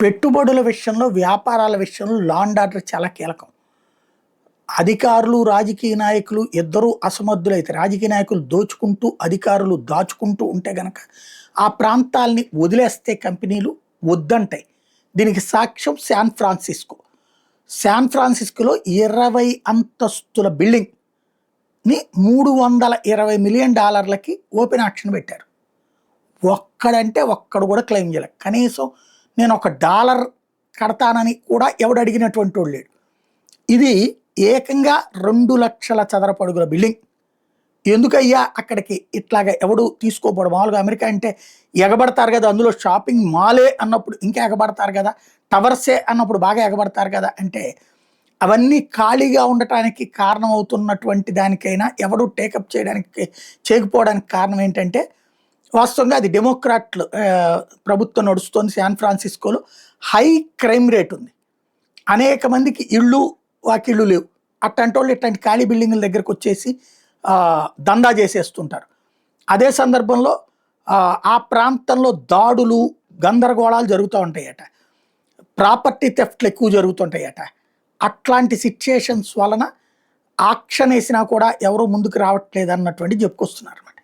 పెట్టుబడుల విషయంలో, వ్యాపారాల విషయంలో లా అండ్ ఆర్డర్ చాలా కీలకం. అధికారులు, రాజకీయ నాయకులు ఇద్దరూ అసమర్థులైతే, రాజకీయ నాయకులు దోచుకుంటూ, అధికారులు దాచుకుంటూ ఉంటే గనక ఆ ప్రాంతాల్ని వదిలేస్తే కంపెనీలు వద్దంటాయి. దీనికి సాక్ష్యం శాన్ ఫ్రాన్సిస్కో. శాన్ ఫ్రాన్సిస్కోలో 20 అంతస్తుల బిల్డింగ్‌ని $320 మిలియన్ ఓపెన్ ఆక్షన్ పెట్టారు. ఒక్కడంటే ఒక్కడు కూడా క్లెయిమ్ చేయలే. కనీసం నేను $1 కడతానని కూడా ఎవడు అడిగినటువంటోడు లేడు. ఇది ఏకంగా 2,00,000 చదరపు అడుగుల బిల్డింగ్. ఎందుకయ్యా అక్కడికి ఇట్లాగా ఎవడు తీసుకోపోవడం? మామూలుగా అమెరికా అంటే ఎగబడతారు కదా, అందులో షాపింగ్ మాలే అన్నప్పుడు ఇంకా ఎగబడతారు కదా, టవర్సే అన్నప్పుడు బాగా ఎగబడతారు కదా. అంటే అవన్నీ ఖాళీగా ఉండటానికి కారణం అవుతున్నటువంటి దానికైనా ఎవడు టేకప్ చేయకపోవడానికి కారణం ఏంటంటే, వాస్తవంగా అది డెమోక్రాట్లు ప్రభుత్వం నడుస్తుంది. శాన్ ఫ్రాన్సిస్కోలో హై క్రైమ్ రేట్ ఉంది. అనేక మందికి ఇళ్ళు వాకిళ్ళు లేవు. అట్లాంటోళ్ళు ఇట్లాంటి ఖాళీ బిల్డింగుల దగ్గరకు వచ్చేసి దందా చేసేస్తుంటారు. అదే సందర్భంలో ఆ ప్రాంతంలో దాడులు, గందరగోళాలు జరుగుతూ ఉంటాయట. ప్రాపర్టీ థెఫ్ట్లు ఎక్కువ జరుగుతుంటాయట. అట్లాంటి సిచ్యుయేషన్స్ వలన ఆక్షన్ వేసినా కూడా ఎవరు ముందుకు రావట్లేదు అన్నటువంటి చెప్పుకొస్తున్నారు అన్నమాట.